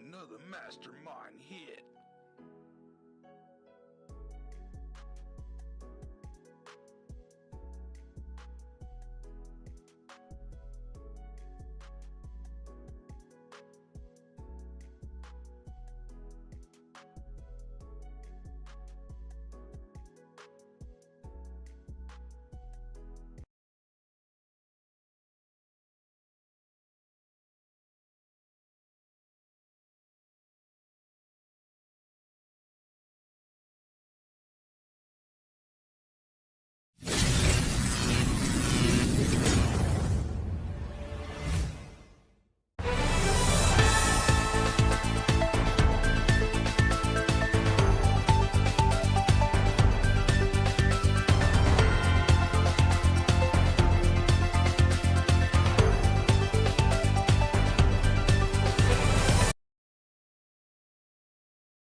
Another mastermind hit.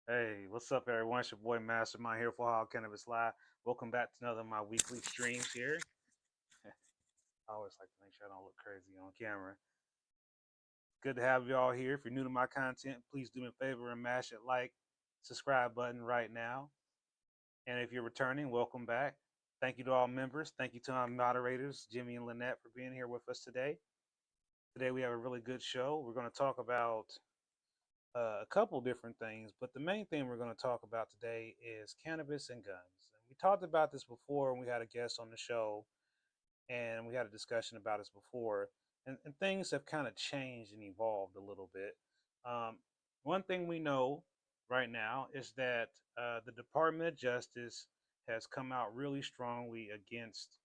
Hey, what's up, everyone? It's your boy Mastermind here for Cannabis Live. Welcome back to another of my weekly streams here. I always like to make sure I don't look crazy on camera. Good to have you all here. If you're new to my content, please do me a favor and mash that like, subscribe button right now. And if you're returning, welcome back. Thank you to all members. Thank you to our moderators, Jimmy and Lynette, for being here with us today. Today we have a really good show. We're going to talk about a couple different things, but the main thing we're going to talk about today is cannabis and guns. And we talked about this before when we had a guest on the show, and we had a discussion about this before, and things have kind of changed and evolved a little bit. One thing we know right now is that the Department of Justice has come out really strongly against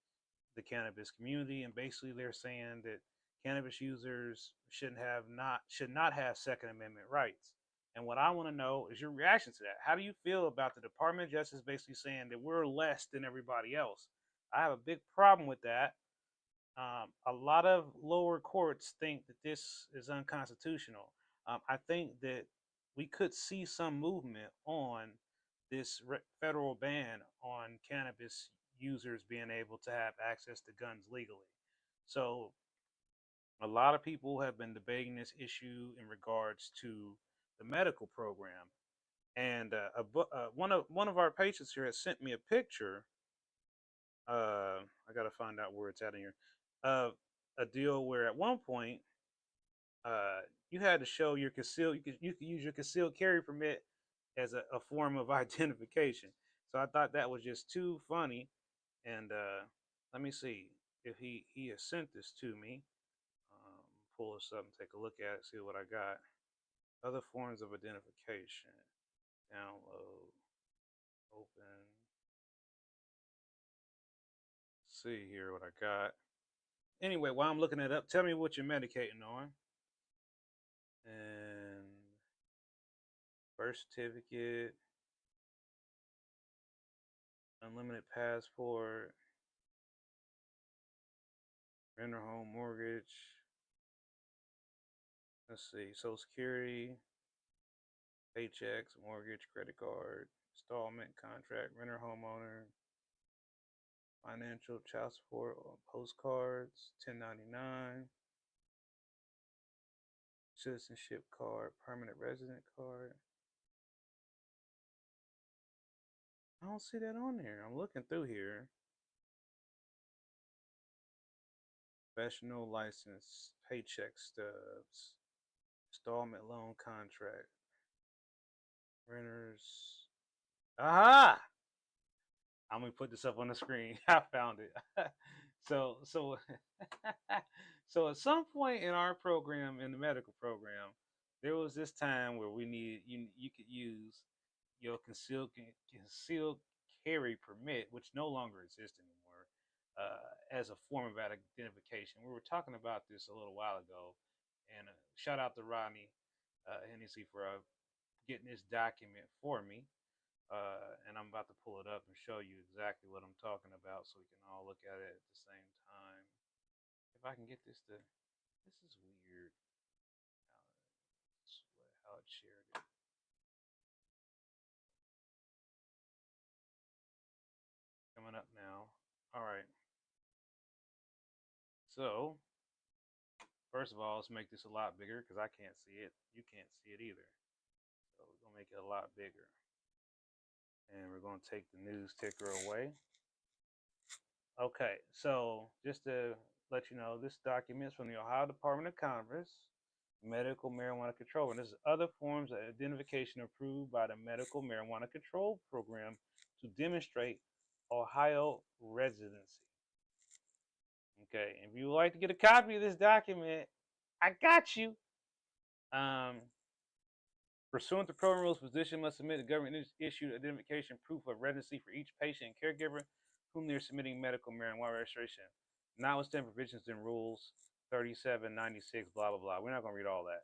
the cannabis community, and basically they're saying that cannabis users should not have Second Amendment rights. And what I want to know is your reaction to that. How do you feel about the Department of Justice basically saying that we're less than everybody else? I have a big problem with that. A lot of lower courts think that this is unconstitutional. I think that we could see some movement on this federal ban on cannabis users being able to have access to guns legally. So a lot of people have been debating this issue in regards to the medical program, and one of our patients here has sent me a picture. I got to find out where it's at in here. Of a deal where at one point you had to show your concealed. You could use your concealed carry permit as a form of identification. So I thought that was just too funny. And let me see if he has sent this to me. Pull this up and take a look at it, see what I got. Other forms of identification. Download. Open. See here what I got. Anyway, while I'm looking it up, tell me what you're medicating on. And birth certificate. Unlimited passport. Renter home mortgage. Let's see, Social Security, paychecks, mortgage, credit card, installment, contract, renter, homeowner, financial, child support, postcards, 1099, citizenship card, permanent resident card. I don't see that on there. I'm looking through here. Professional license, paycheck stubs, installment loan contract, renters. Aha! I'm gonna put this up on the screen. I found it. so so so at some point in our program, in the medical program, there was this time where we needed you could use your concealed carry permit, which no longer exists anymore, as a form of identification. We were talking about this a little while ago, and shout out to Rodney Hennessy for getting this document for me. And I'm about to pull it up and show you exactly what I'm talking about so we can all look at it at the same time. If I can get this to, this is weird how it shared it. Coming up now. All right. So First of all, let's make this a lot bigger because I can't see it. You can't see it either. So we're going to make it a lot bigger. And we're going to take the news ticker away. Okay, so just to let you know, this document is from the Ohio Department of Commerce, Medical Marijuana Control. And this is other forms of identification approved by the Medical Marijuana Control Program to demonstrate Ohio residency. Okay, if you would like to get a copy of this document, I got you. Pursuant to program rules, physician must submit a government-issued identification proof of residency for each patient and caregiver whom they're submitting medical marijuana registration, notwithstanding provisions in rules 37, 96, blah, blah, blah. We're not going to read all that.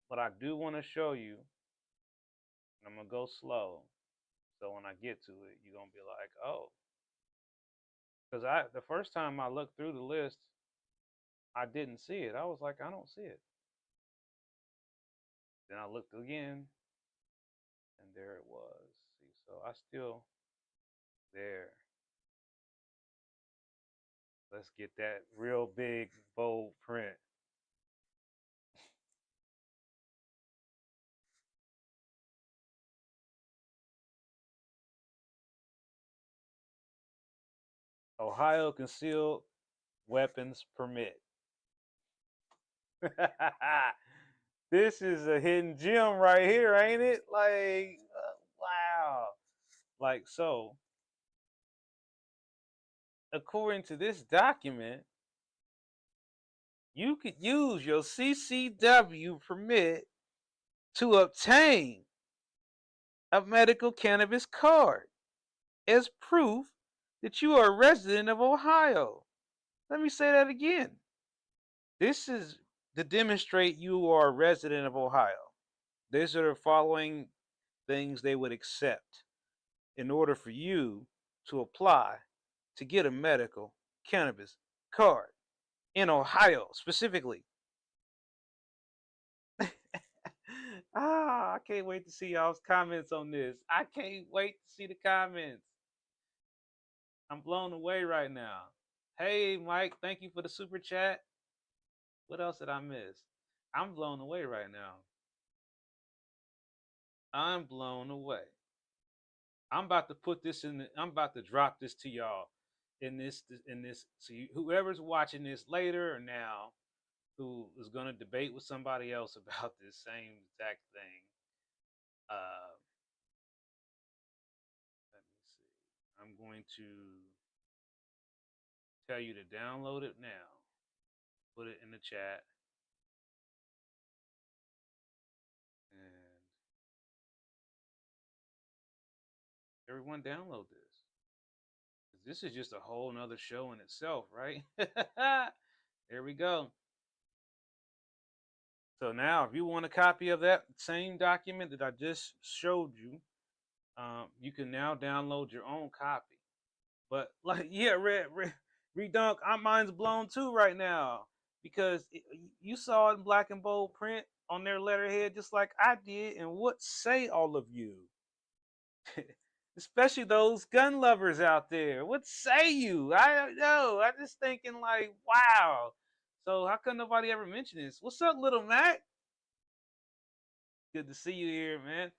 But I do want to show you, and I'm going to go slow, so when I get to it, you're going to be like, oh. Because the first time I looked through the list, I didn't see it. I was like, I don't see it. Then I looked again, and there it was. See, so I still there. Let's get that real big, bold print. Ohio concealed weapons permit. This is a hidden gem right here, ain't it? Like, wow. Like, so, according to this document, you could use your CCW permit to obtain a medical cannabis card as proof that you are a resident of Ohio. Let me say that again. This is to demonstrate you are a resident of Ohio. These are the following things they would accept in order for you to apply to get a medical cannabis card in Ohio specifically. I can't wait to see y'all's comments on this. I can't wait to see the comments. I'm blown away right now. Hey, Mike, thank you for the super chat. What else did I miss? I'm blown away right now. I'm blown away. I'm about to put this in. I'm about to drop this to y'all in this. So whoever's watching this later or now, who is going to debate with somebody else about this same exact thing. Let me see. I'm going to tell you to download it now. Put it in the chat. And everyone download this. This is just a whole nother show in itself, right? There we go. So now, if you want a copy of that same document that I just showed you, you can now download your own copy. But like, yeah, Redunk, mine's blown too right now because you saw it in black and bold print on their letterhead just like I did. And what say all of you? Especially those gun lovers out there. What say you? I don't know. I'm just thinking like, wow. So how come nobody ever mentioned this? What's up, little Mac? Good to see you here, man.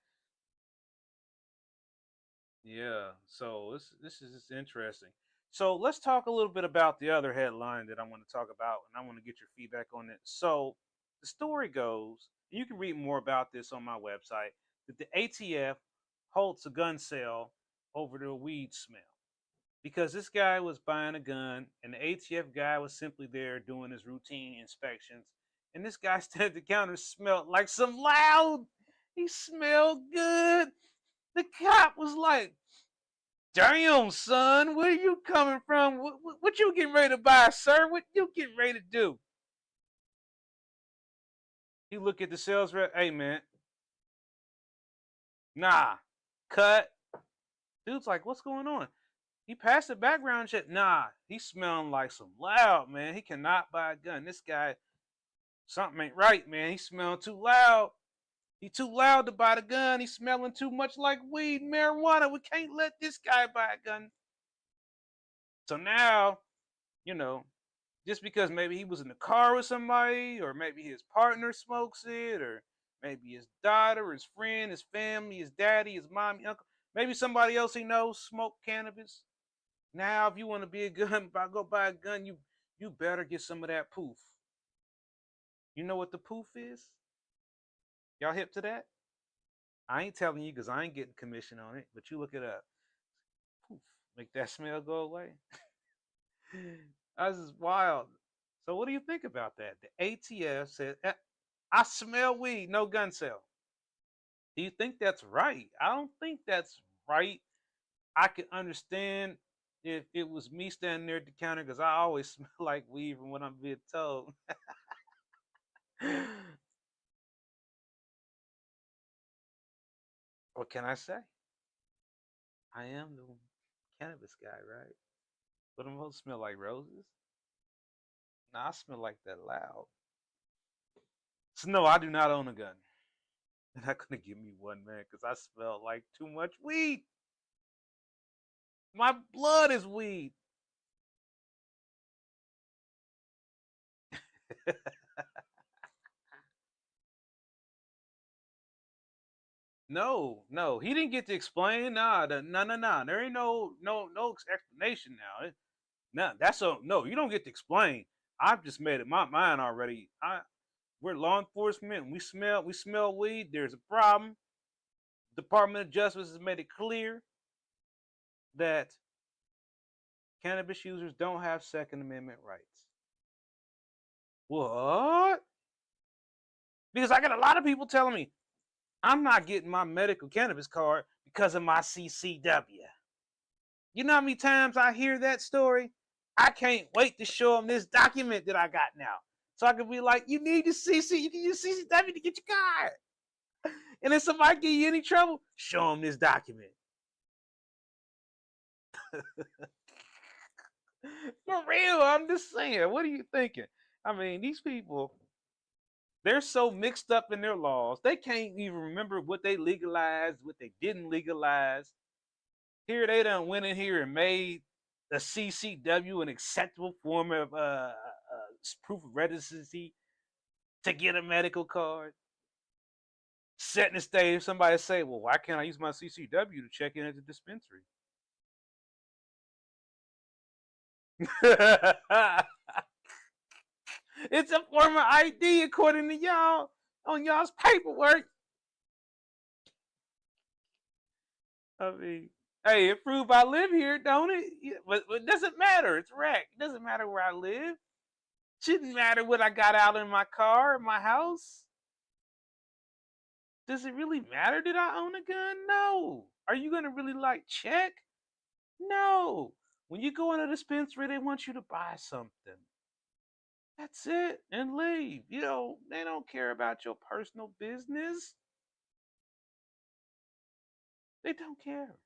Yeah. So this is just interesting. So let's talk a little bit about the other headline that I want to talk about, and I want to get your feedback on it. So the story goes, you can read more about this on my website, that the ATF halts a gun sale over the weed smell. Because this guy was buying a gun, and the ATF guy was simply there doing his routine inspections. And this guy standing at the counter smelled like some loud. He smelled good. The cop was like, damn, son, where are you coming from? What you getting ready to buy, sir? What you getting ready to do? He looked at the sales rep. Hey, man. Nah. Cut. Dude's like, what's going on? He passed the background check. Nah, he's smelling like some loud, man. He cannot buy a gun. This guy, something ain't right, man. He's smelling too loud. He too loud to buy the gun. He's smelling too much like weed, marijuana. We can't let this guy buy a gun. So now, you know, just because maybe he was in the car with somebody, or maybe his partner smokes it, or maybe his daughter, his friend, his family, his daddy, his mom, his uncle, maybe somebody else he knows smoke cannabis. Now, if you want to be a gun, if I go buy a gun, you better get some of that poof. You know what the poof is? Y'all hip to that? I ain't telling you because I ain't getting commission on it, but you look it up. Poof, make that smell go away. That's just wild. So what do you think about that? The ATF said, I smell weed, no gun sale. Do you think that's right? I don't think that's right. I could understand if it was me standing there at the counter because I always smell like weed from what I'm being told. What can I say? I am the cannabis guy, right? But I'm supposed to smell like roses? Nah, I smell like that loud. So no, I do not own a gun. They're not gonna give me one, man, because I smell like too much weed. My blood is weed. No, he didn't get to explain. No. There ain't no explanation now. No, that's a no. You don't get to explain. I've just made it my mind already. We're law enforcement. And we smell weed. There's a problem. Department of Justice has made it clear that cannabis users don't have Second Amendment rights. What? Because I got a lot of people telling me I'm not getting my medical cannabis card because of my CCW. You know how many times I hear that story? I can't wait to show them this document that I got now. So I can be like, you need to you can use CCW to get your card. And if somebody give you any trouble, show them this document. For real, I'm just saying. What are you thinking? I mean, these people, they're so mixed up in their laws, they can't even remember what they legalized, what they didn't legalize. Here they done went in here and made the CCW an acceptable form of proof of residency to get a medical card. Setting the stage, somebody say, well, why can't I use my CCW to check in at the dispensary? It's a form of ID according to y'all on y'all's paperwork. I mean, hey, it proves I live here, don't it? But it doesn't matter. It's rec. It doesn't matter where I live. Shouldn't matter what I got out in my car, in my house. Does it really matter that I own a gun? No. Are you gonna really like check? No. When you go in a dispensary, they want you to buy something. That's it, and leave. They don't care about your personal business. They don't care.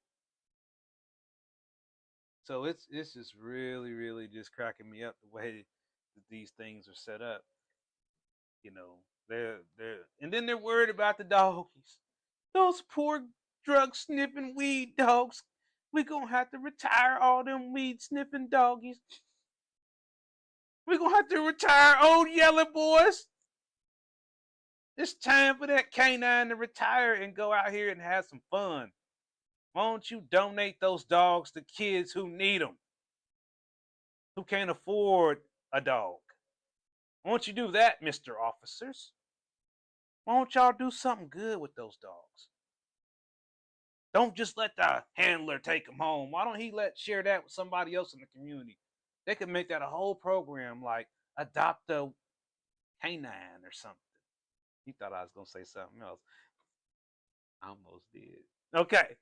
So it's just really, really just cracking me up the way that these things are set up. They're and then they're worried about the doggies. Those poor drug sniffing weed dogs. We're gonna have to retire all them weed sniffing doggies. We're gonna have to retire old yellow boys. It's time for that canine to retire and go out here and have some fun. Why don't you donate those dogs to kids who need them, who can't afford a dog? Why don't you do that, Mr. Officers? Why don't y'all do something good with those dogs? Don't just let the handler take them home. Why don't he share that with somebody else in the community? They could make that a whole program, like adopt a canine or something. He thought I was gonna say something else. I almost did. Okay.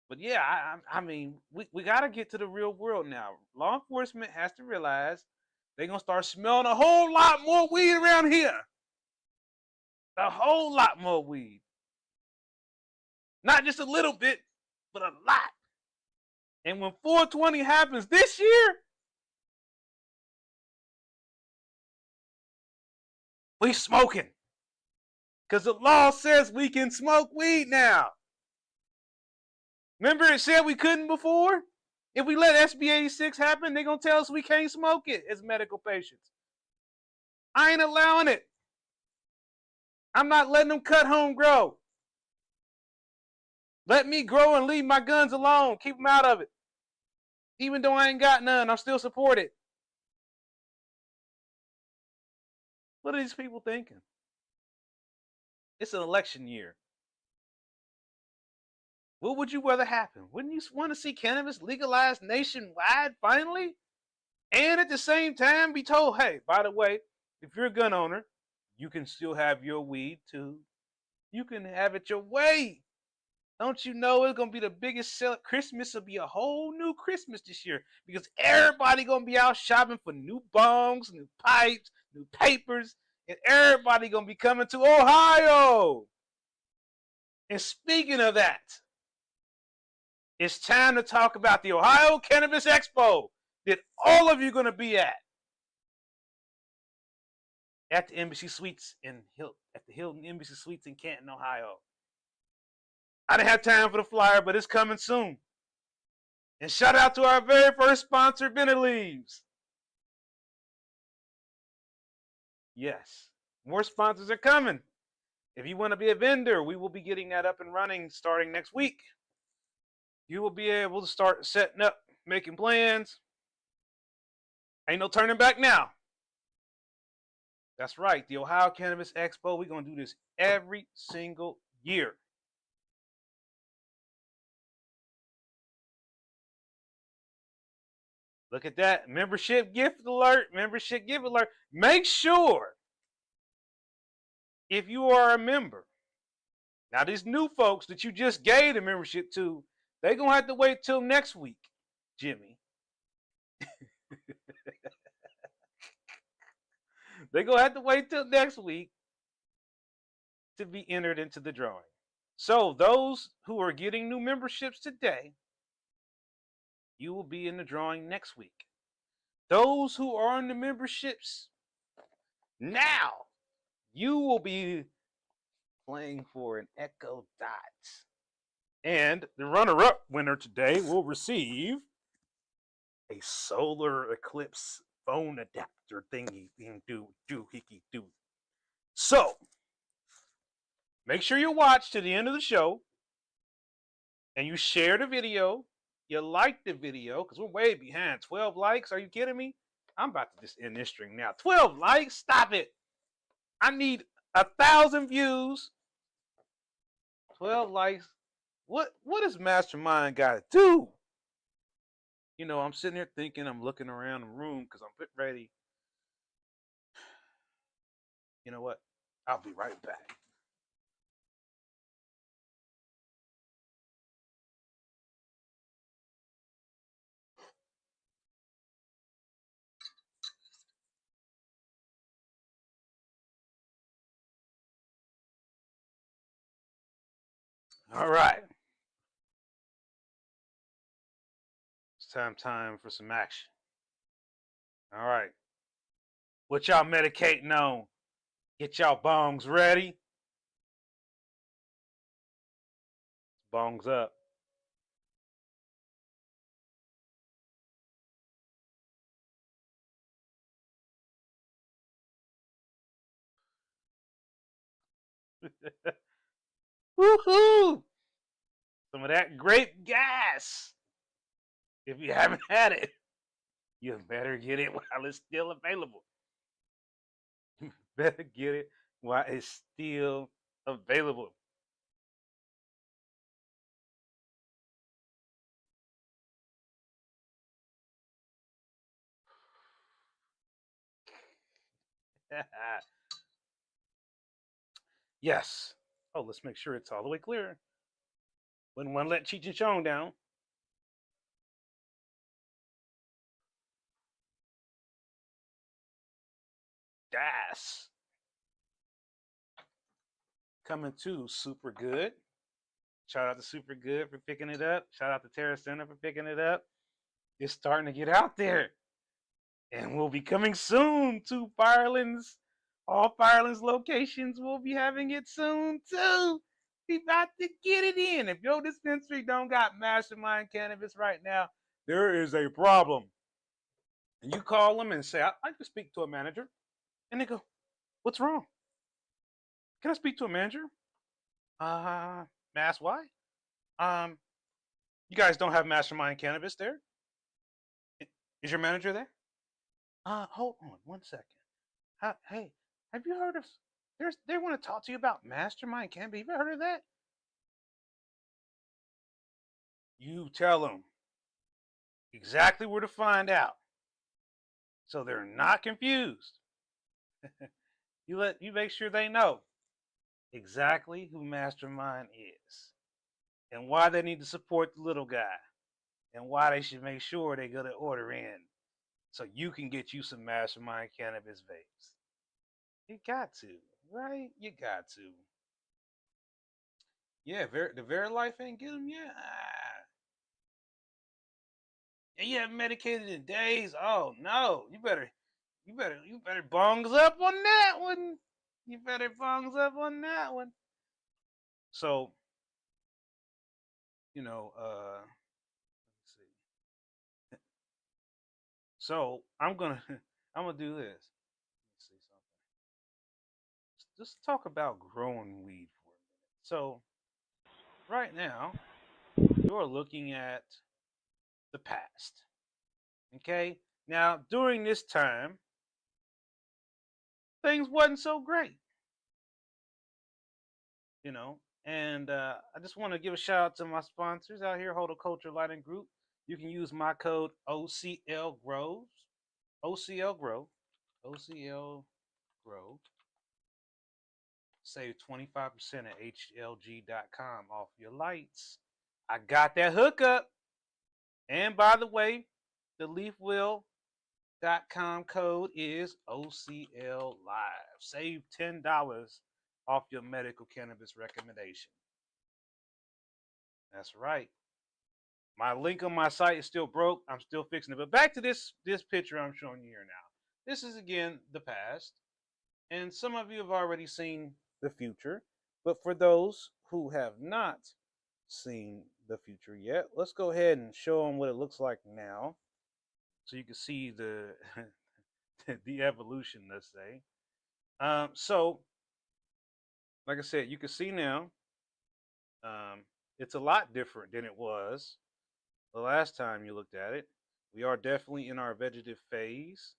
But yeah, I mean, we got to get to the real world now. Law enforcement has to realize they're going to start smelling a whole lot more weed around here. A whole lot more weed. Not just a little bit, but a lot. And when 420 happens this year, we smoking. Because the law says we can smoke weed now. Remember it said we couldn't before? If we let SB 86 happen, they're going to tell us we can't smoke it as medical patients. I ain't allowing it. I'm not letting them cut home grow. Let me grow and leave my guns alone. Keep them out of it. Even though I ain't got none, I'm still supported. What are these people thinking? It's an election year. What would you rather happen? Wouldn't you want to see cannabis legalized nationwide finally? And at the same time be told, hey, by the way, if you're a gun owner, you can still have your weed too. You can have it your way. Don't you know it's going to be the biggest sell? Christmas will be a whole new Christmas this year because everybody going to be out shopping for new bongs, new pipes, new papers, and everybody going to be coming to Ohio. And speaking of that, it's time to talk about the Ohio Cannabis Expo that all of you are going to be at the Embassy Suites at the Hilton Embassy Suites in Canton, Ohio. I didn't have time for the flyer, but it's coming soon. And shout out to our very first sponsor, Bennett Leaves. Yes, more sponsors are coming. If you want to be a vendor, we will be getting that up and running starting next week. You will be able to start setting up, making plans. Ain't no turning back now. That's right, the Ohio Cannabis Expo, we're going to do this every single year. Look at that. Membership gift alert. Membership gift alert. Make sure, if you are a member, now these new folks that you just gave the membership to, they're going to have to wait till next week, Jimmy. They're going to have to wait till next week to be entered into the drawing. So those who are getting new memberships today, you will be in the drawing next week. Those who are on the memberships now, you will be playing for an Echo Dot. And the runner-up winner today will receive a solar eclipse phone adapter thingy do. So, make sure you watch to the end of the show and you share the video. You like the video because we're way behind. 12 likes? Are you kidding me? I'm about to just end this string now. 12 likes? Stop it. I need 1,000 views. 12 likes. What does Mastermind got to do? You know, I'm sitting here thinking, I'm looking around the room because I'm ready. You know what? I'll be right back. All right. It's time for some action. All right. What y'all medicating on? Get y'all bongs ready. Bongs up. Woohoo! Some of that grape gas. If you haven't had it, you better get it while it's still available. You better get it while it's still available. Yes. Oh, let's make sure it's all the way clear. Wouldn't want to let Cheech and Chong down. Gas. Coming to Super Good. Shout out to Super Good for picking it up. Shout out to Terra Center for picking it up. It's starting to get out there. And we'll be coming soon to Firelands. All Firelands locations will be having it soon too. We about to get it in. If your dispensary don't got Mastermind Cannabis right now, there is a problem. And you call them and say, I'd like to speak to a manager. And they go, what's wrong? Can I speak to a manager? May I ask why? Um, you guys don't have Mastermind Cannabis there? Is your manager there? Hold on one second. Hey, have you heard of? They want to talk to you about Mastermind Cannabis. Have you ever heard of that? You tell them exactly where to find out, so they're not confused. You make sure they know exactly who Mastermind is and why they need to support the little guy and why they should make sure they go to order in so you can get you some Mastermind Cannabis vapes. You got to, right? You got to. Yeah, the Very Life ain't get them yet. And you haven't medicated in days. Oh no, you better bongs up on that one. You better bongs up on that one. So, you know, let's see. So I'm gonna do this. Let's see something. Just talk about growing weed for a minute. So right now, you're looking at the past. Okay? Now, during this time, things wasn't so great, you know. And I just want to give a shout out to my sponsors out here, Horticulture Lighting Group. You can use my code OCL Grows, OCL Grow, OCL Grow. Save 25% at HLG.com off your lights. I got that hookup. And by the way, the LeafWheel.com code is OCL Live. Save $10 off your medical cannabis recommendation. That's right. My link on my site is still broke. I'm still fixing it. But back to this picture I'm showing you here now. This is again the past. And some of you have already seen the future. But for those who have not seen the future yet, let's go ahead and show them what it looks like now. So you can see the the evolution, let's say. So, like I said, you can see now it's a lot different than it was the last time you looked at it. We are definitely in our vegetative phase.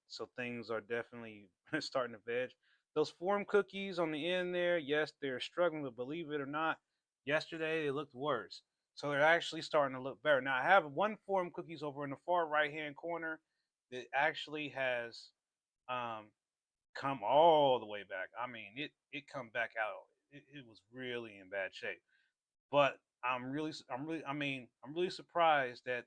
So things are definitely starting to veg. Those form cookies on the end there, yes, they're struggling, but believe it or not, yesterday they looked worse. So they're actually starting to look better. Now I have one form cookies over in the far right hand corner that actually has come all the way back. I mean, it come back out. It was really in bad shape. But I'm really surprised that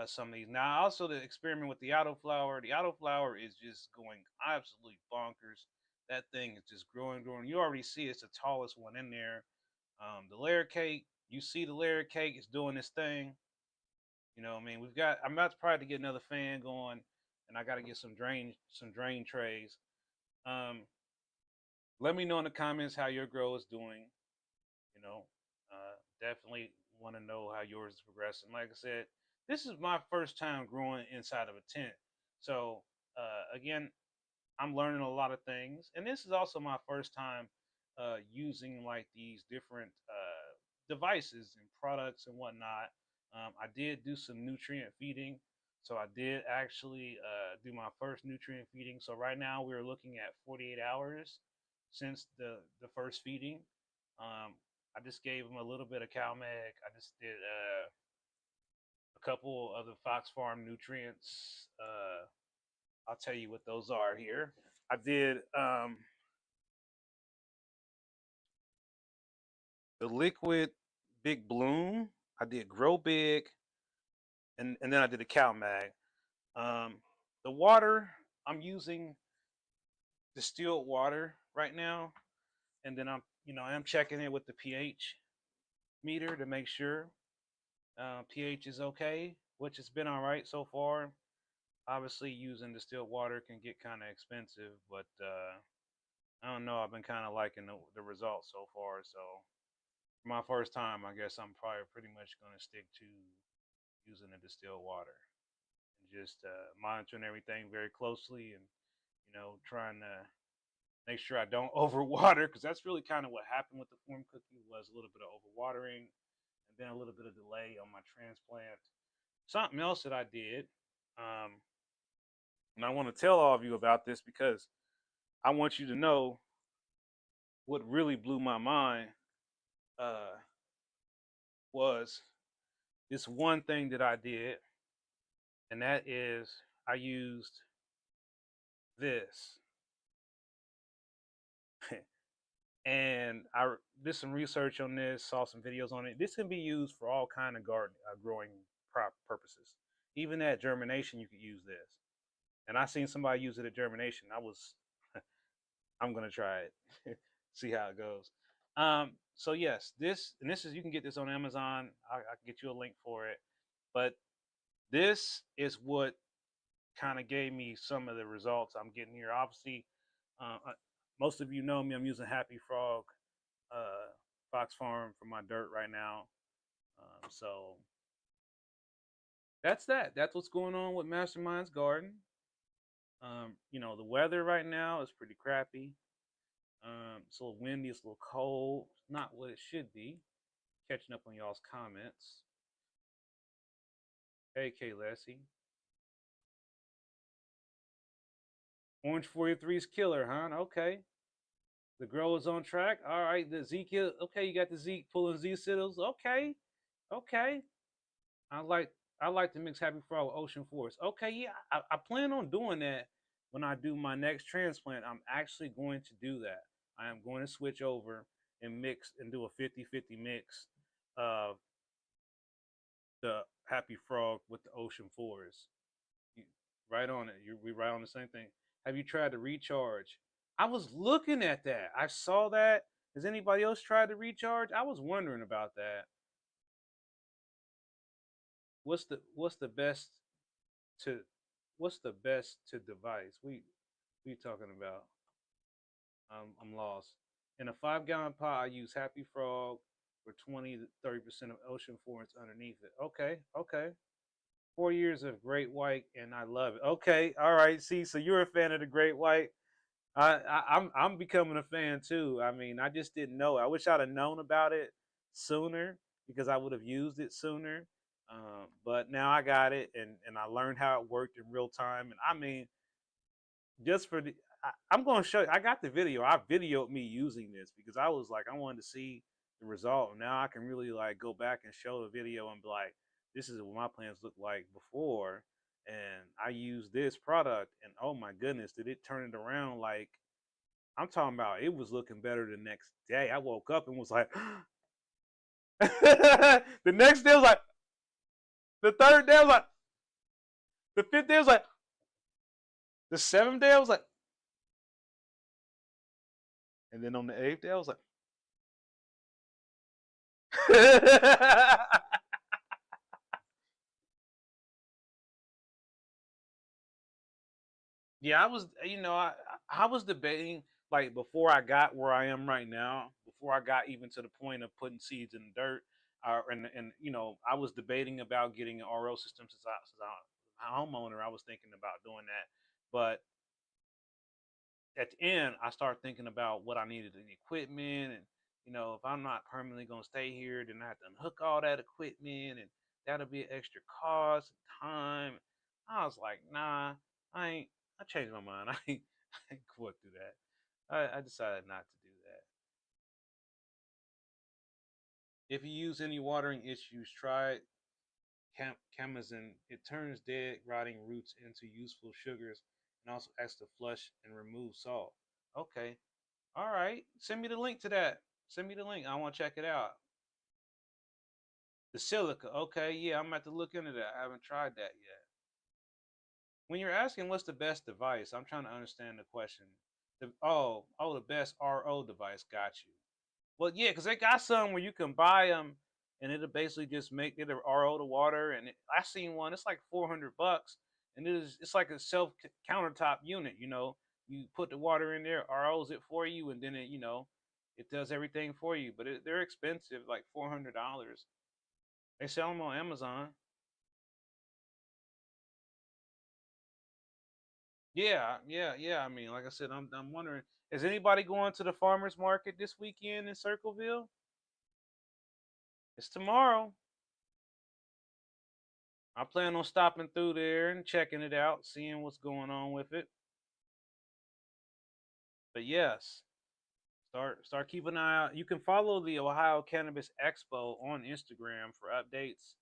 some of these. Now, also the experiment with the autoflower. The autoflower is just going absolutely bonkers. That thing is just growing, growing. You already see it's the tallest one in there. The layer cake, you see the layer cake is doing this thing. You know, what I mean, I'm about to probably get another fan going, and I got to get some drain trays. Um, Let me know in the comments how your grow is doing. You know, definitely want to know how yours is progressing. Like I said, this is my first time growing inside of a tent. So, again, I'm learning a lot of things. And this is also my first time using like these different devices and products and whatnot. I did do some nutrient feeding. So I did actually do my first nutrient feeding. So right now we're looking at 48 hours since the first feeding. Um, I just gave them a little bit of CalMag. I just did a couple of the Fox Farm nutrients. I'll tell you what those are here. I did the liquid Big Bloom. I did Grow Big, and then I did the CalMag. Um, the water I'm using distilled water right now, and then I'm checking it with the pH meter to make sure pH is okay, which has been all right so far. Obviously, using distilled water can get kind of expensive, but I don't know. I've been kind of liking the results so far. So, for my first time, I guess I'm probably pretty much going to stick to using the distilled water, and just monitoring everything very closely, and trying to make sure I don't overwater, because that's really kind of what happened with the form cookie, was a little bit of overwatering and then a little bit of delay on my transplant. Something else that I did, um, and I want to tell all of you about this because I want you to know what really blew my mind uh, was this one thing that I did, and that is I used this. And I did some research on this, saw some videos on it. This can be used for all kind of garden growing purposes. Even at germination, you could use this. And I seen somebody use it at germination. I'm gonna try it, see how it goes. So yes, this is, you can get this on Amazon. I can get you a link for it. But this is what kind of gave me some of the results I'm getting here. Obviously, most of you know me. I'm using Happy Frog Fox Farm for my dirt right now. So that's that. That's what's going on with Mastermind's garden. The weather right now is pretty crappy. It's a little windy, it's a little cold. It's not what it should be. Catching up on y'all's comments. Hey, K. Lessie. Orange 43's killer, huh? Okay. The girl is on track. All right. The Zeke. Okay, you got the Zeke pulling Z sittles. Okay. Okay. I like to mix Happy Frog with Ocean Forest. Okay, yeah. I plan on doing that when I do my next transplant. I'm actually going to do that. I am going to switch over and mix and do a 50-50 mix of the Happy Frog with the Ocean Forest. Right on it. We right on the same thing. Have you tried to recharge? I was looking at that. I saw that. Has anybody else tried to recharge? I was wondering about that. What's the best to device? We talking about? I'm lost. In a 5-gallon pot, I use Happy Frog for 20 to 30% of ocean forest underneath it. Okay, okay. 4 years of Great White, and I love it. Okay, all right. See, so you're a fan of the Great White. I'm becoming a fan too. I mean, I just didn't know. I wish I'd have known about it sooner, because I would have used it sooner. But now I got it, and I learned how it worked in real time. And I mean, just for I'm going to show you. I got the video. I videoed me using this because I was like, I wanted to see the result. Now I can really like go back and show the video and be like, this is what my plants looked like before, and I used this product, and oh my goodness, did it turn it around? Like, I'm talking about, it was looking better the next day. I woke up and was like, the next day was like, the third day was like, the fifth day was like, the seventh day I was like, and then on the eighth day I was like, yeah, I was debating, like, before I got where I am right now, before I got even to the point of putting seeds in the dirt, and I was debating about getting an RO system since I'm a homeowner. I was thinking about doing that, but at the end, I started thinking about what I needed in equipment, and if I'm not permanently gonna stay here, then I have to unhook all that equipment, and that'll be an extra cost and time. I was like, nah, I ain't. I changed my mind. I ain't going through that. I decided not to do that. If you use any watering issues, try Camazin. It turns dead, rotting roots into useful sugars, and also acts to flush and remove salt. Okay. All right. Send me the link to that. Send me the link. I want to check it out. The silica. Okay. Yeah, I'm about to look into that. I haven't tried that yet. When you're asking what's the best device, I'm trying to understand the question. The best RO device. Got you. Well, yeah, because they got some where you can buy them, and it'll basically just make it a RO to water. And I seen one. It's like $400, and it's like a self countertop unit. You put the water in there, ROs it for you, and then it does everything for you. But they're expensive, like $400. They sell them on Amazon. Yeah. I mean, like I said, I'm wondering, is anybody going to the farmers market this weekend in Circleville? It's tomorrow. I plan on stopping through there and checking it out, seeing what's going on with it. But yes, start keeping an eye out. You can follow the Ohio Cannabis Expo on Instagram for updates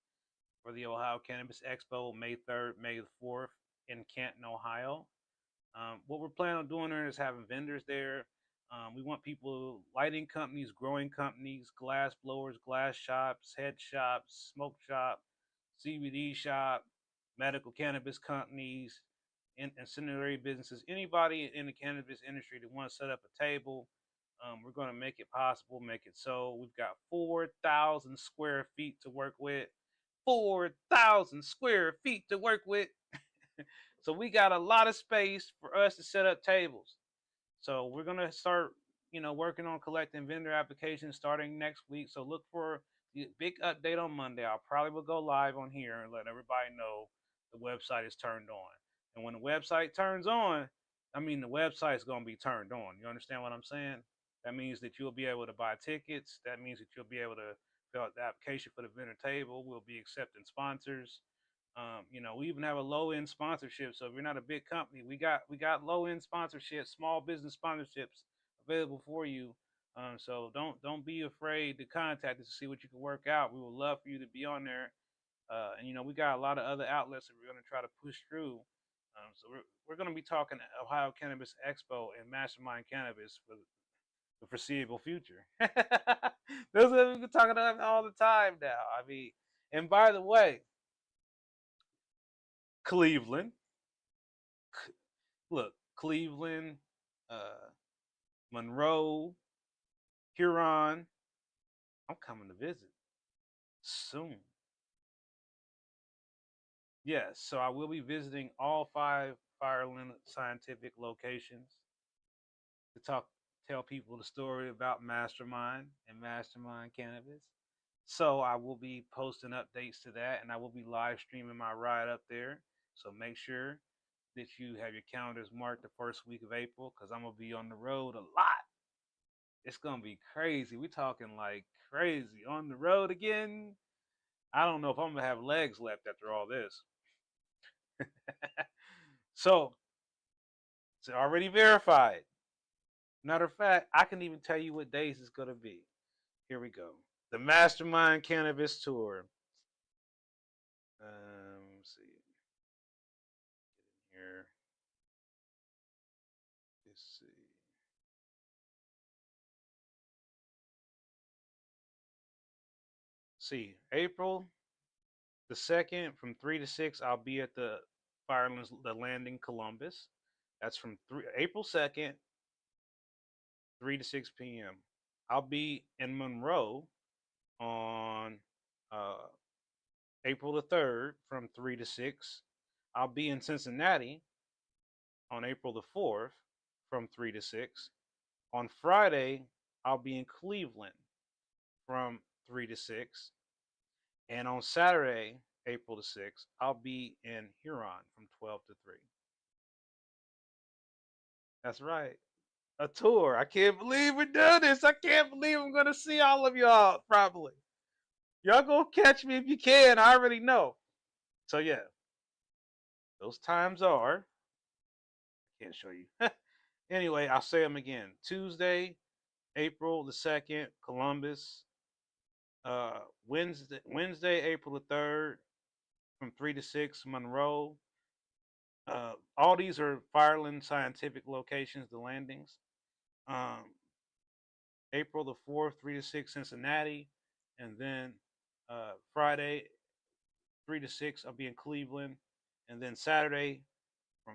for the Ohio Cannabis Expo, May 3rd, May the 4th in Canton, Ohio. What we're planning on doing there is having vendors there. We want people, lighting companies, growing companies, glass blowers, glass shops, head shops, smoke shop, CBD shop, medical cannabis companies, ancillary businesses, anybody in the cannabis industry that want to set up a table. We're going to make it possible, make it so. We've got 4,000 square feet to work with. 4,000 square feet to work with. So we got a lot of space for us to set up tables. So we're gonna start, working on collecting vendor applications starting next week. So look for the big update on Monday. I'll probably will go live on here and let everybody know the website is turned on. And when the website turns on, I mean the website's gonna be turned on. You understand what I'm saying? That means that you'll be able to buy tickets. That means that you'll be able to fill out the application for the vendor table. We'll be accepting sponsors. We even have a low end sponsorship. So if you're not a big company, we got low end sponsorships, small business sponsorships available for you. So don't be afraid to contact us to see what you can work out. We would love for you to be on there. And we got a lot of other outlets that we're going to try to push through. So we're going to be talking Ohio Cannabis Expo and Mastermind Cannabis for the foreseeable future. Those are we can talk about all the time now. I mean, and by the way, Cleveland. Look, Cleveland, uh, Monroe, Huron. I'm coming to visit soon. Yes, so I will be visiting all 5 Fireland scientific locations to tell people the story about Mastermind and Mastermind Cannabis. So I will be posting updates to that, and I will be live streaming my ride up there. So make sure that you have your calendars marked the first week of April, because I'm gonna be on the road a lot. It's gonna be crazy. We talking like crazy on the road again. I don't know if I'm gonna have legs left after all this. So it's already verified. Matter of fact, I can even tell you what days it's gonna be. Here we go. The Mastermind Cannabis Tour. Let's see. Get in here. Let's see. See, April the 2nd from 3 to 6, I'll be at the Firelands, the Landing, Columbus. That's from April 2nd, 3 to 6 p.m. I'll be in Monroe on uh, April the 3rd from 3 to 6. I'll be in Cincinnati on April the 4th from 3 to 6. On Friday, I'll be in Cleveland from 3 to 6. And on Saturday, April the 6th, I'll be in Huron from 12 to 3. That's right. A tour. I can't believe we're doing this. I can't believe I'm going to see all of y'all probably. Y'all go catch me if you can. I already know. So, yeah, those times are. I can't show you. Anyway, I'll say them again. Tuesday, April the 2nd, Columbus. Wednesday, April the 3rd, from 3 to 6, Monroe. All these are Fireland scientific locations, the landings. April the 4th, 3 to 6, Cincinnati. And then Friday, 3 to 6, I'll be in Cleveland. And then Saturday, from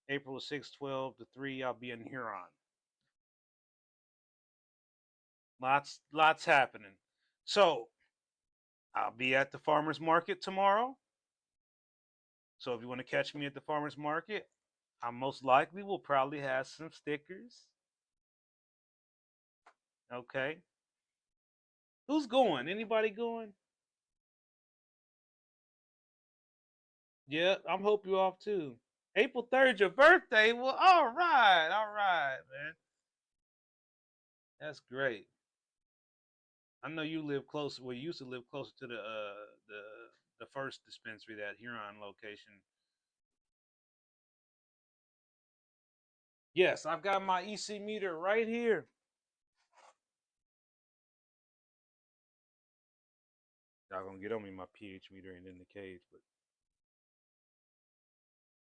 April the 6th, 12 to 3, I'll be in Huron. Lots happening. So I'll be at the farmers market tomorrow. So if you want to catch me at the farmers market, I most likely will probably have some stickers. Okay. Who's going? Anybody going? Yeah, I'm hope you off too. April 3rd, your birthday. Well, all right, man. That's great. I know you live close. Well, you used to live closer to the first dispensary, that Huron location. Yes, I've got my EC meter right here. Y'all gonna get on me, my pH meter ain't in the cage, but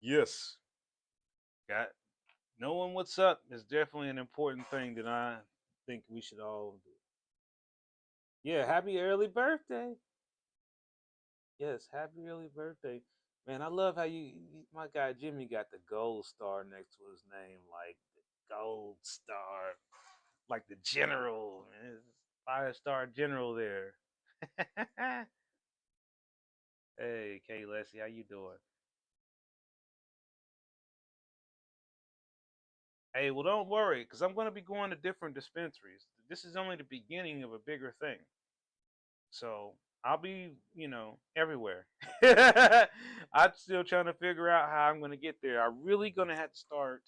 yes, got knowing what's up is definitely an important thing that I think we should all do. Yeah, happy early birthday. Yes, happy early birthday. Man, I love how my guy Jimmy got the gold star next to his name, like the gold star, like the general, man. 5-star general there. Hey, Kay Leslie, how you doing? Hey, well, don't worry, because I'm going to be going to different dispensaries. This is only the beginning of a bigger thing. So I'll be, everywhere. I'm still trying to figure out how I'm going to get there. I'm really going to have to start.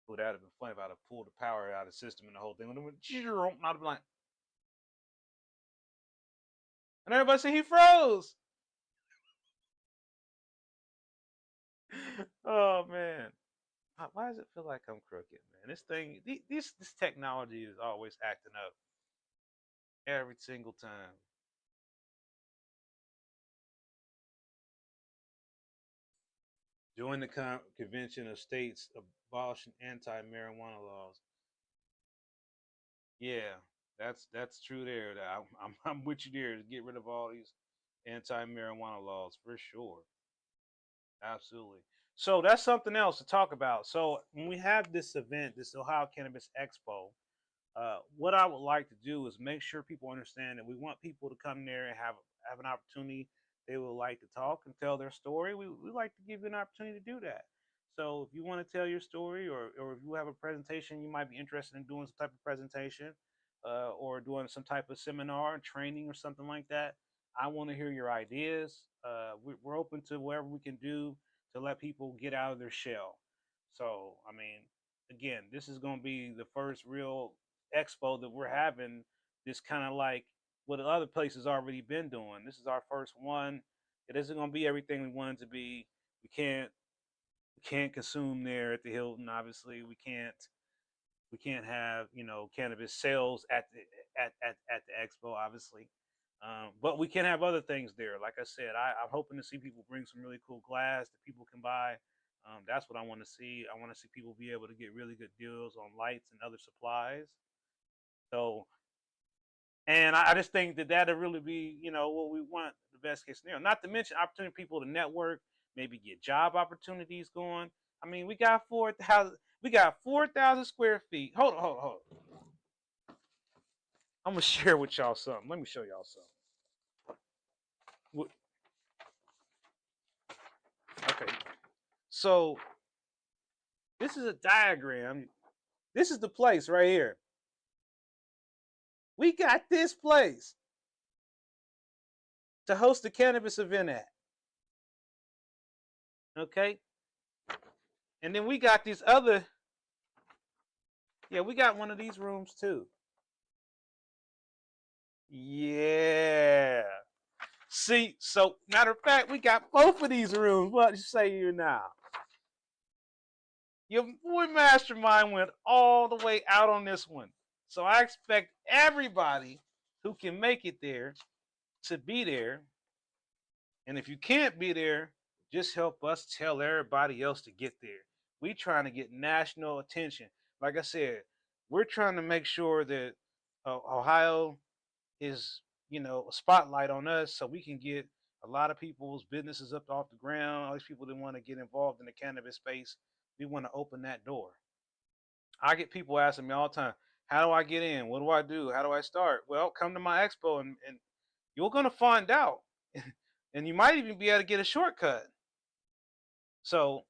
Would that have been funny if I'd have pulled the power out of the system and the whole thing would have went, and I'd be like, and everybody said he froze. Oh man, why does it feel like I'm crooked, man? This thing, this technology is always acting up every single time. Join the Convention of States abolishing anti-marijuana laws. Yeah, that's true there. I'm with you there to get rid of all these anti-marijuana laws for sure. Absolutely. So that's something else to talk about. So when we have this event, this Ohio Cannabis Expo, what I would like to do is make sure people understand that we want people to come there and have an opportunity. They would like to talk and tell their story. We like to give you an opportunity to do that. So if you want to tell your story, or if you have a presentation, you might be interested in doing some type of presentation, or doing some type of seminar, training, or something like that. I want to hear your ideas. We're open to whatever we can do to let people get out of their shell. So, I mean, again, this is going to be the first real expo that we're having. This kind of like what other places already been doing. This is our first one. It isn't going to be everything we want it to be. We can't consume there at the Hilton. Obviously, we can't have cannabis sales at the expo. Obviously, but we can have other things there. Like I said, I'm hoping to see people bring some really cool glass that people can buy. That's what I want to see. I want to see people be able to get really good deals on lights and other supplies. So, and I just think that that'll really be, what we want, the best case scenario. Not to mention opportunity for people to network, maybe get job opportunities going. I mean, we got 4,000 square feet. Hold on, hold on, hold on. I'm gonna share with y'all something. Let me show y'all something. Okay, so this is a diagram. This is the place right here. We got this place to host a cannabis event at. Okay, and then we got these other. Yeah, we got one of these rooms too. Yeah. See, so matter of fact, we got both of these rooms. What you say you now? Your boy Mastermind went all the way out on this one. So I expect everybody who can make it there to be there. And if you can't be there, just help us tell everybody else to get there. We trying to get national attention. Like I said, we're trying to make sure that Ohio is, a spotlight on us so we can get a lot of people's businesses up off the ground. All these people that want to get involved in the cannabis space, we want to open that door. I get people asking me all the time, how do I get in? What do I do? How do I start? Well, come to my expo and you're going to find out. And you might even be able to get a shortcut. So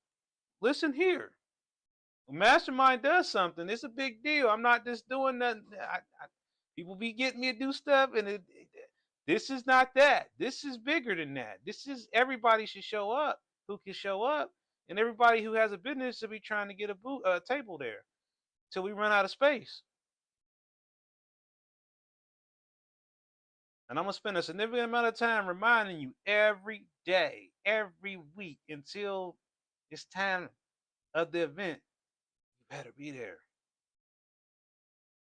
listen here. When Mastermind does something, it's a big deal. I'm not just doing nothing. People be getting me to do stuff, and this is not that. This is bigger than that. This is everybody should show up who can show up, And everybody who has a business should be trying to get a table there till we run out of space. And I'm going to spend a significant amount of time reminding you every day, every week, until it's time of the event. You better be there.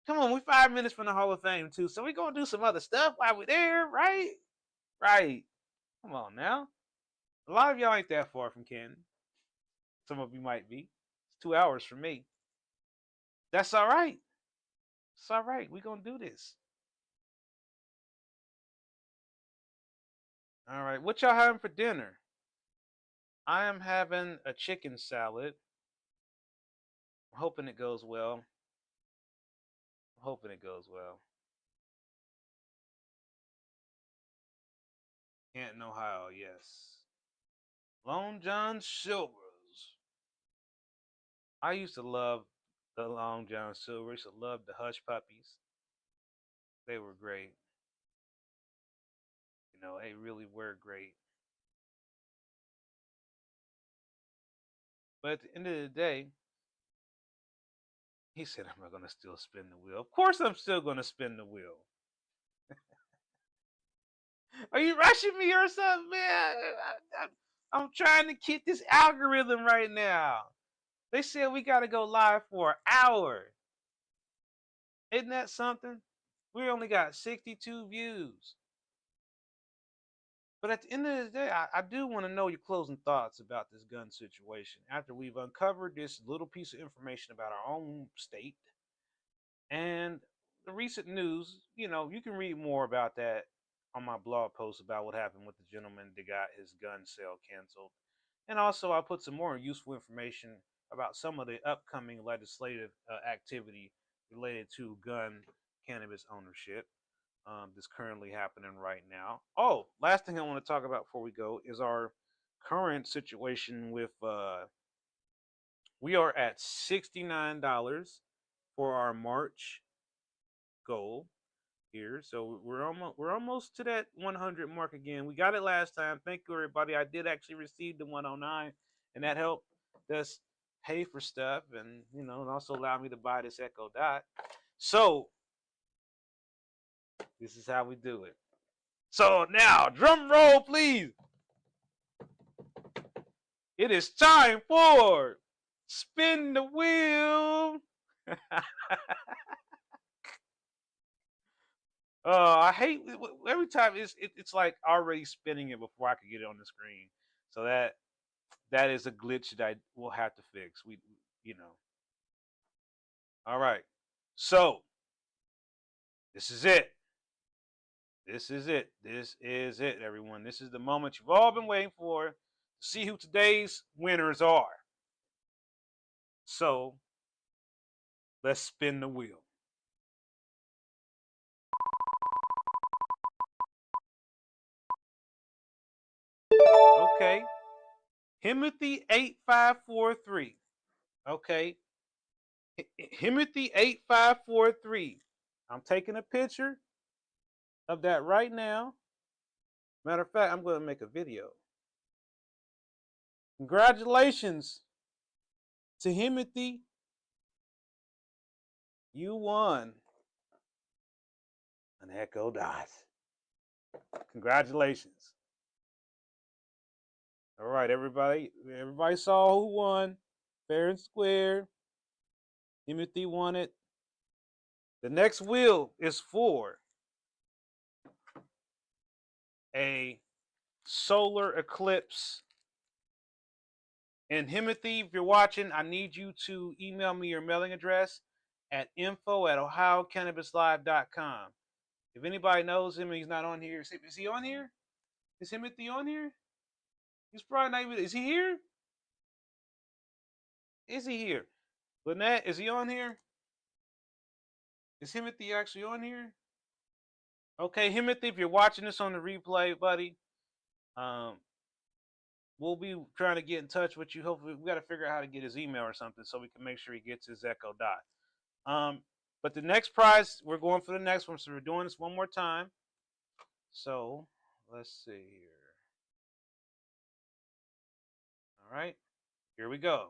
Come on, we're 5 minutes from the Hall of Fame, too. So we're going to do some other stuff while we're there, right? Right. Come on now. A lot of y'all ain't that far from Canton. Some of you might be. It's 2 hours for me. That's all right. It's all right. We're going to do this. All right. What y'all having for dinner? I am having a chicken salad. I'm hoping it goes well. I'm hoping it goes well. Canton, Ohio, yes. Long John Silver's. I used to love the Long John Silver. I used to love the Hush Puppies. They were great. You know, they really were great. But at the end of the day, he said, I'm not going to still spin the wheel. Of course I'm still going to spin the wheel. Are you rushing me or something, man? I'm trying to get this algorithm right now. They said we got to go live for an hour. Isn't that something? We only got 62 views. But at the end of the day, I do want to know your closing thoughts about this gun situation. After we've uncovered this little piece of information about our own state and the recent news, you know, you can read more about that on my blog post about what happened with the gentleman that got his gun sale canceled. And also, I put some more useful information about some of the upcoming legislative activity related to gun cannabis ownership that's currently happening right now. Oh, last thing I want to talk about before we go is our current situation with we are at $69 for our March goal here. So we're almost to that 100 mark again. We got it last time. Thank you, everybody. I did actually receive the 109, and that helped us pay for stuff, and you know, it also allowed me to buy this Echo Dot. So this is how we do it. So now, drum roll, please. It is time for Spin the Wheel. I hate every time it's like already spinning it before I can get it on the screen. So that is a glitch that I will have to fix. We you know. All right. So this is it. This is it. This is it, everyone. This is the moment you've all been waiting for to see who today's winners are. So let's spin the wheel. Okay. Himothy 8543. Okay. Himothy 8543. I'm taking a picture of that right now. Matter of fact, I'm going to make a video. Congratulations to Himothy. You won an Echo Dot. Congratulations. All right, everybody. Everybody saw who won. Fair and square. Timothy won it. The next wheel is for a solar eclipse. And Timothy, if you're watching, I need you to email me your mailing address at info@ohiocannabislive.com. If anybody knows him and he's not on here, is he on here? Is Timothy on here? He's probably not even. Is he here? Is he here? Lynette, is he on here? Is Timothy actually on here? Okay, Timothy, if you're watching this on the replay, buddy, we'll be trying to get in touch with you. Hopefully, we got to figure out how to get his email or something so we can make sure he gets his Echo Dot. But the next prize, we're going for the next one, so we're doing this one more time. So let's see here. All right. Here we go.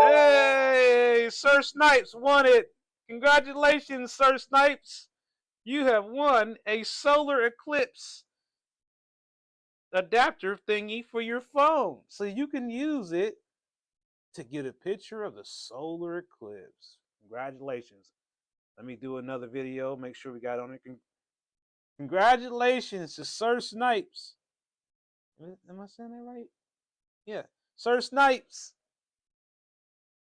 Hey, Sir Snipes won it. Congratulations, Sir Snipes. You have won a solar eclipse adapter thingy for your phone. So you can use it to get a picture of the solar eclipse. Congratulations. Let me do another video. Make sure we got on it. Congratulations to Sir Snipes. Am I saying that right? Yeah. Sir Snipes.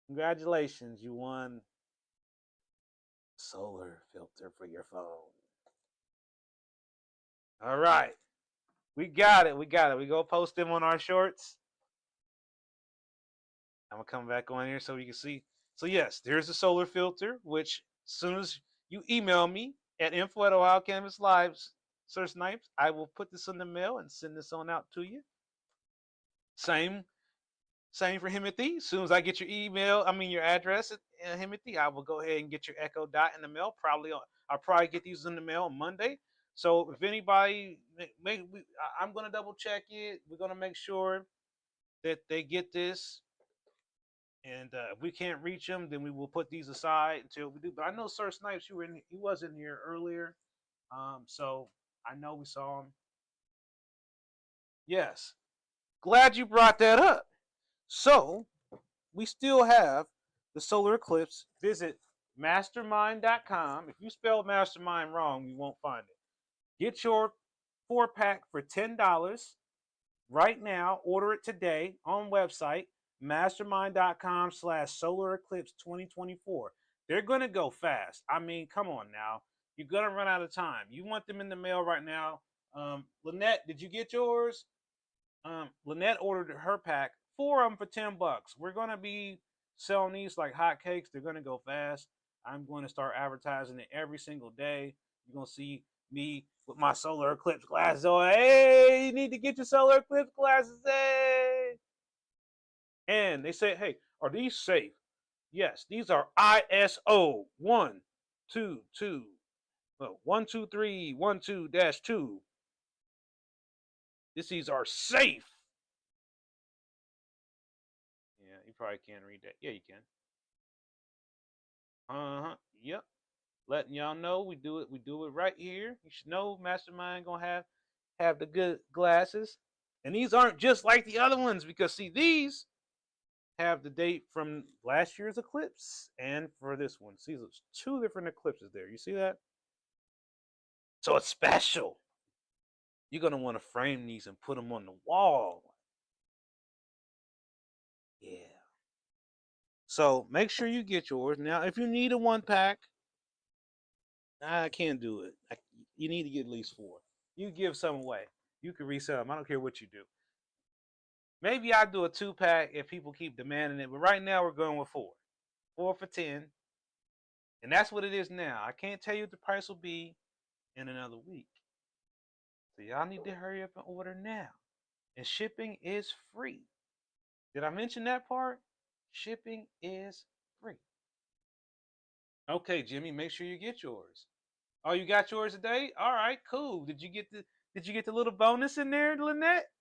Congratulations. You won solar filter for your phone. All right. We got it. We got it. We go post them on our shorts. I'm going to come back on here so you can see. So, yes, there's a solar filter, which as soon as you email me at info@OhioCannabisLives, Sir Snipes, I will put this in the mail and send this on out to you. Same for Himothy. As soon as I get your your address at Himothy, I will go ahead and get your Echo Dot in the mail. I'll probably get these in the mail on Monday. So if anybody, I'm going to double check it. We're going to make sure that they get this. And if we can't reach them, then we will put these aside until we do. But I know Sir Snipes, he was in here earlier. So I know we saw him. Yes. Glad you brought that up. So we still have the solar eclipse. Visit mastermind.com. If you spell mastermind wrong, you won't find it. Get your 4-pack for $10 right now. Order it today on website mastermind.com/solar eclipse 2024. They're going to go fast. I mean, come on now. You're going to run out of time. You want them in the mail right now. Lynette, did you get yours? Lynette ordered her pack, 4 of them for $10. We're going to be selling these like hotcakes. They're going to go fast. I'm going to start advertising it every single day. You're going to see me with my solar eclipse glasses on. Hey, you need to get your solar eclipse glasses. Hey. And they say, hey, are these safe? Yes, these are ISO 122, 12312-2. These are safe. Yeah, you probably can't read that. Yeah, you can. Yep. Letting y'all know we do it. We do it right here. You should know Mastermind gonna have the good glasses. And these aren't just like the other ones because see these have the date from last year's eclipse and for this one. See, there's 2 different eclipses there. You see that? So it's special. You're gonna want to frame these and put them on the wall. Yeah. So make sure you get yours. Now, if you need a 1-pack, I can't do it. You need to get at least 4. You give some away. You can resell them. I don't care what you do. Maybe I do a 2-pack if people keep demanding it. But right now we're going with 4. 4 for 10. And that's what it is now. I can't tell you what the price will be in another week. So y'all need to hurry up and order now. And shipping is free. Did I mention that part? Shipping is free. Okay, Jimmy, make sure you get yours. Oh, you got yours today? All right, cool. Did you get the little bonus in there, Lynette?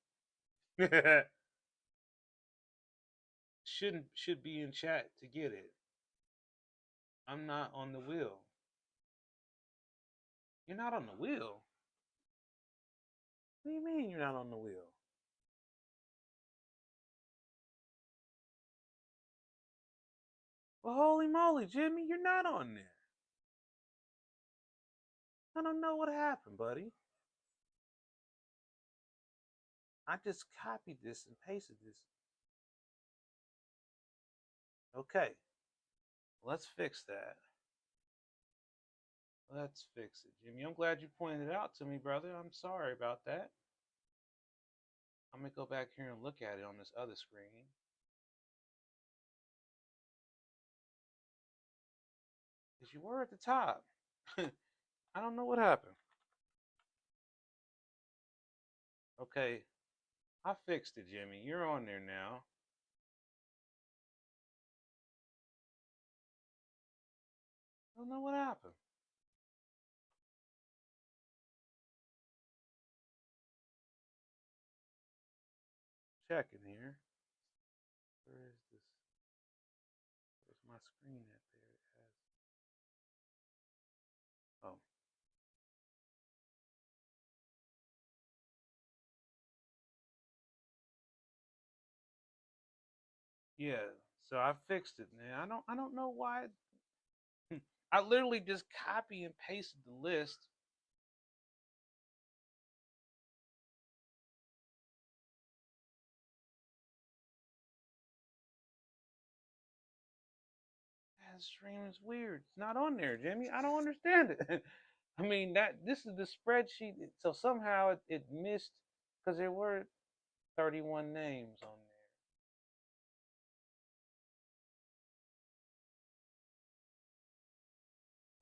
Should be in chat to get it. I'm not on the wheel. You're not on the wheel? What do you mean you're not on the wheel? Well, holy moly, Jimmy, you're not on there. I don't know what happened, buddy. I just copied this and pasted this. Okay. Let's fix that. Let's fix it, Jimmy. I'm glad you pointed it out to me, brother. I'm sorry about that. I'm going to go back here and look at it on this other screen. Because you were at the top. I don't know what happened. Okay. I fixed it, Jimmy. You're on there now. I don't know what happened. checking here. Where is this? Where's my screen at there? It has. Oh. Yeah. So I fixed it, man. I don't know why. I literally just copy and pasted the list. That stream is weird. It's not on there, Jimmy. I don't understand it. I mean that this is the spreadsheet. So somehow it missed because there were 31 names on there.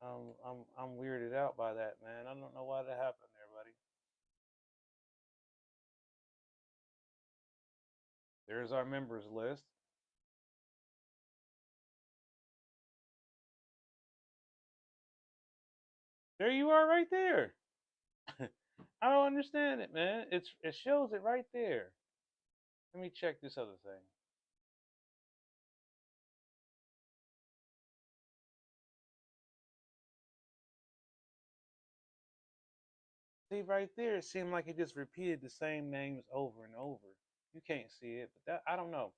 I'm weirded out by that, man. I don't know why that happened there, buddy. There's our members list. There you are, right there. I don't understand it, man. It shows it right there. Let me check this other thing. See right there, it seemed like it just repeated the same names over and over. You can't see it, but that I don't know.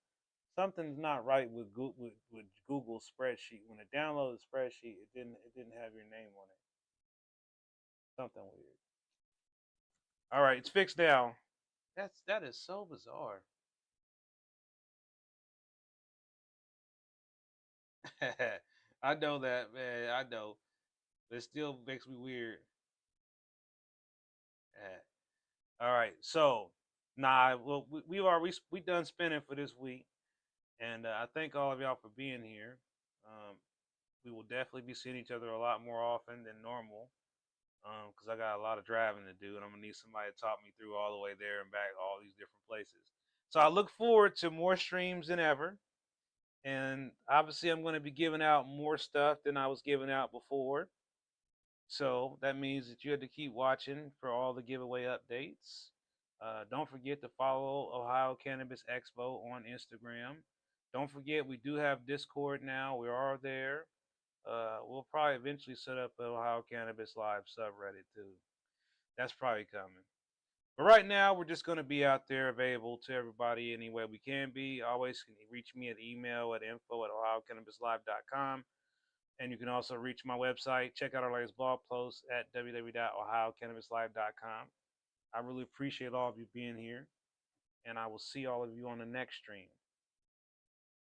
Something's not right with with Google's spreadsheet. When it downloaded the spreadsheet, it didn't have your name on it. Something weird. All right, it's fixed now. That is so bizarre. I know that, man. I know. But it still makes me weird. All right, so nah, well, we done spinning for this week, and I thank all of y'all for being here. Um, we will definitely be seeing each other a lot more often than normal, because I got a lot of driving to do, and I'm gonna need somebody to talk me through all the way there and back, all these different places. So I look forward to more streams than ever, and obviously I'm going to be giving out more stuff than I was giving out before. So that means that you have to keep watching for all the giveaway updates. Don't forget to follow Ohio Cannabis Expo on Instagram. Don't forget, we do have Discord now. We are there. We'll probably eventually set up an Ohio Cannabis Live subreddit too. That's probably coming. But right now, we're just going to be out there available to everybody any way we can be. Always can reach me at email at info@ohiocannabislive.com. And you can also reach my website. Check out our latest blog post at www.ohiocannabislive.com. I really appreciate all of you being here, and I will see all of you on the next stream.